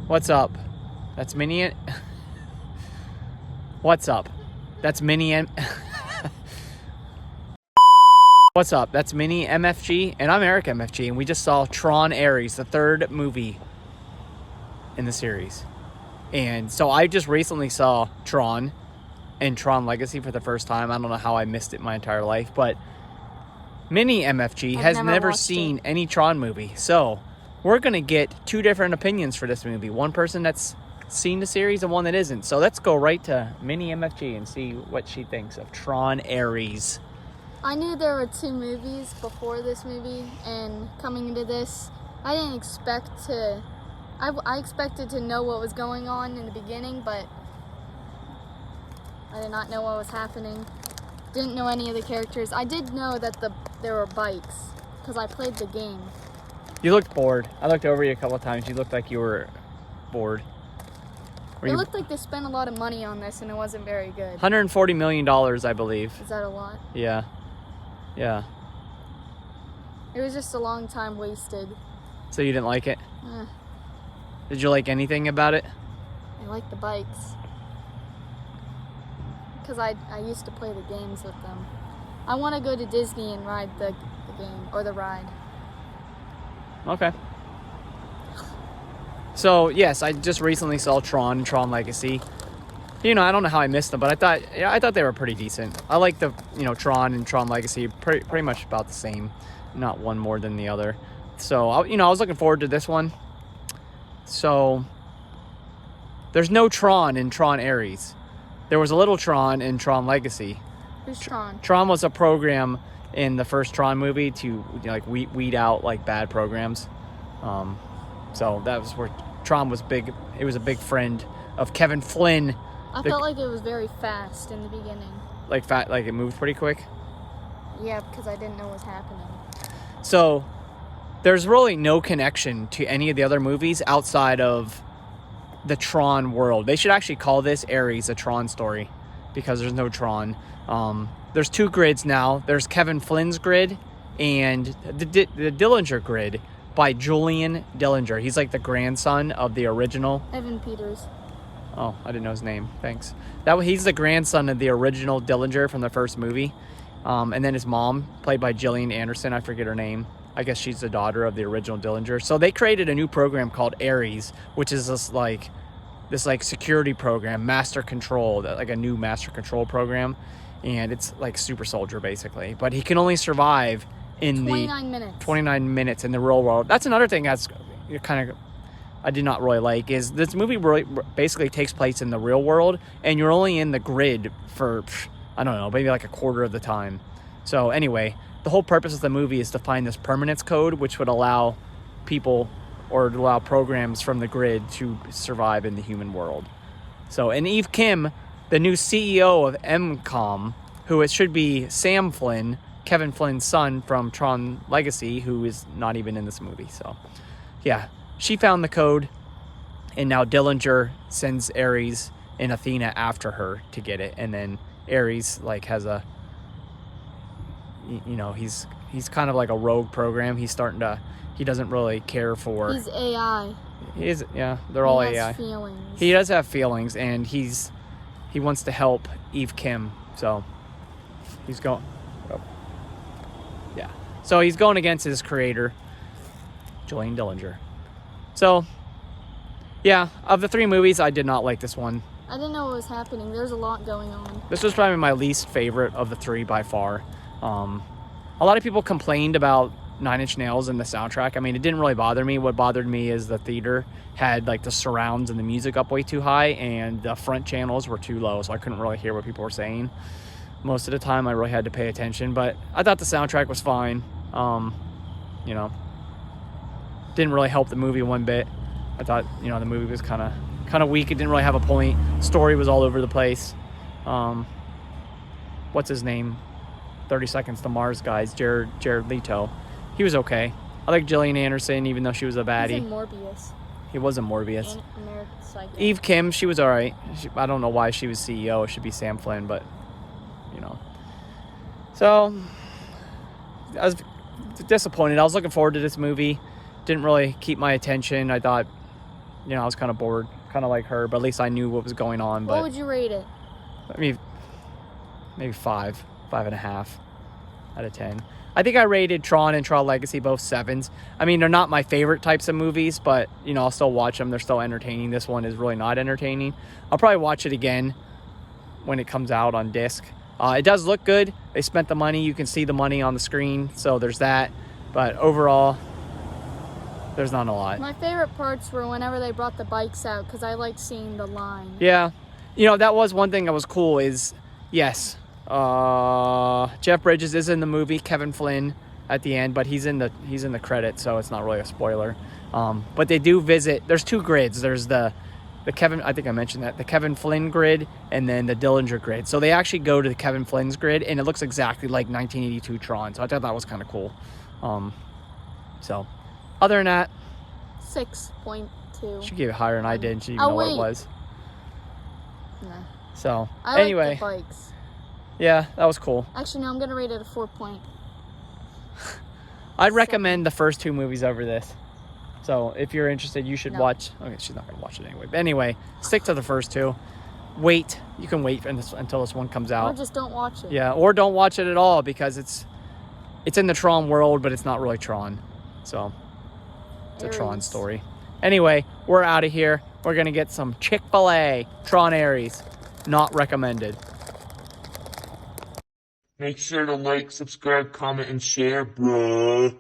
What's up? That's Mini. What's up? That's Mini. What's up? That's Mini MFG, and I'm Eric MFG, and we just saw Tron Ares, the third movie in the series. And so I just recently saw Tron and Tron Legacy for the first time. I don't know how I missed it my entire life, but Mini MFG has never seen any Tron movie. So we're going to get two different opinions for this movie. One person that's seen the series and one that isn't. So let's go right to Mini MFG and see what she thinks of Tron Ares. I knew there were two movies before this movie, and coming into this, I didn't expect to... I expected to know what was going on in the beginning, but I did not know what was happening. Didn't know any of the characters. I did know that there were bikes, because I played the game. You looked bored. I looked over you a couple of times. You looked like you were bored. It looked like they spent a lot of money on this, and it wasn't very good. $140 million, I believe. Is that a lot? Yeah. Yeah. It was just a long time wasted. So you didn't like it? Did you like anything about it? I like the bikes. Because I used to play the games with them. I want to go to Disney and ride the game, or the ride. Okay. So, yes, I just recently saw Tron and Tron Legacy. You know, I don't know how I missed them, but I thought they were pretty decent. I like the, Tron and Tron Legacy, pretty much about the same. Not one more than the other. So, I was looking forward to this one. So, there's no Tron in Tron Ares. There was a little Tron in Tron Legacy. Who's Tron? Tron was a program in the first Tron movie to weed out bad programs. So that was where Tron was big. It was a big friend of Kevin Flynn. I felt like it was very fast in the beginning. Like it moved pretty quick? Yeah, because I didn't know what was happening. So there's really no connection to any of the other movies outside of the Tron world. They should actually call this Ares a Tron story because there's no Tron. There's two grids now. There's Kevin Flynn's grid and the Dillinger grid by Julian Dillinger. He's like the grandson of the original. Evan Peters. Oh, I didn't know his name. Thanks. He's the grandson of the original Dillinger from the first movie. And then his mom, played by Gillian Anderson, I forget her name. I guess she's the daughter of the original Dillinger. So they created a new program called Ares, which is this security program, master control, like a new master control program. And it's like super soldier basically. But he can only survive in 29 minutes in the real world. That's another thing that's kind of I did not really like is this movie really basically takes place in the real world, and you're only in the grid for, I don't know, maybe like a quarter of the time. So anyway, the whole purpose of the movie is to find this permanence code, which would allow people or allow programs from the grid to survive in the human world. So, and Eve Kim, the new CEO of MCOM, who it should be Sam Flynn, Kevin Flynn's son from Tron Legacy, who is not even in this movie. So, yeah, she found the code, and now Dillinger sends Ares and Athena after her to get it. And then Ares has a, he's kind of like a rogue program. He doesn't really care for. He's AI. He is, yeah. They're all AI. He has feelings. He does have feelings, and he wants to help Eve Kim. So he's going. Yeah. So he's going against his creator, Julian Dillinger. So, yeah, of the three movies, I did not like this one. I didn't know what was happening. There's a lot going on. This was probably my least favorite of the three by far. A lot of people complained about Nine Inch Nails and the soundtrack. I mean, it didn't really bother me. What bothered me is the theater had the surrounds and the music up way too high, and the front channels were too low, so I couldn't really hear what people were saying. Most of the time, I really had to pay attention, but I thought the soundtrack was fine. Didn't really help the movie one bit. I thought, the movie was kind of weak. It didn't really have a point. Story was all over the place. What's his name? 30 Seconds to Mars guys, Jared Leto. He was okay. I like Gillian Anderson, even though she was a baddie. He's in Morbius. He was in Morbius. American Psycho. Eve Kim, she was all right. I don't know why she was CEO. It should be Sam Flynn, but, So, I was disappointed. I was looking forward to this movie. Didn't really keep my attention. I thought, you know, I was kind of bored, kind of like her, but at least I knew what was going on. But What would you rate it? I mean, maybe 5.5 out of 10. I think I rated Tron and Tron Legacy both 7s. I mean, they're not my favorite types of movies, but, you know, I'll still watch them. They're still entertaining. This one is really not entertaining. I'll probably watch it again when it comes out on disc. It does look good. They spent the money. You can see the money on the screen, so there's that. But overall, there's not a lot. My favorite parts were whenever they brought the bikes out, because I liked seeing the line. Yeah. You know, that was one thing that was cool is, yes, Jeff Bridges is in the movie, Kevin Flynn at the end, but he's in the credits, so it's not really a spoiler. But they do visit. There's 2 grids. There's the Kevin, I think I mentioned that, the Kevin Flynn grid and then the Dillinger grid. So they actually go to the Kevin Flynn's grid, and it looks exactly like 1982 Tron. So I thought that was kind of cool. So other than that, 6.2. she gave it higher than I did. And she didn't even know what it was. Nah. So Anyway, like the bikes. Yeah, that was cool. Actually, no, I'm gonna rate it a 4. I'd recommend the first 2 movies over this. So if you're interested, you should watch. Okay, she's not gonna watch it anyway. But anyway, stick to the first 2. Wait. You can wait until this one comes out. Or just don't watch it. Yeah, or don't watch it at all because it's in the Tron world, but it's not really Tron. So it's a Tron story. Anyway, we're out of here. We're gonna get some Chick-fil-A Tron Aries. Not recommended. Make sure to like, subscribe, comment, and share, bruh.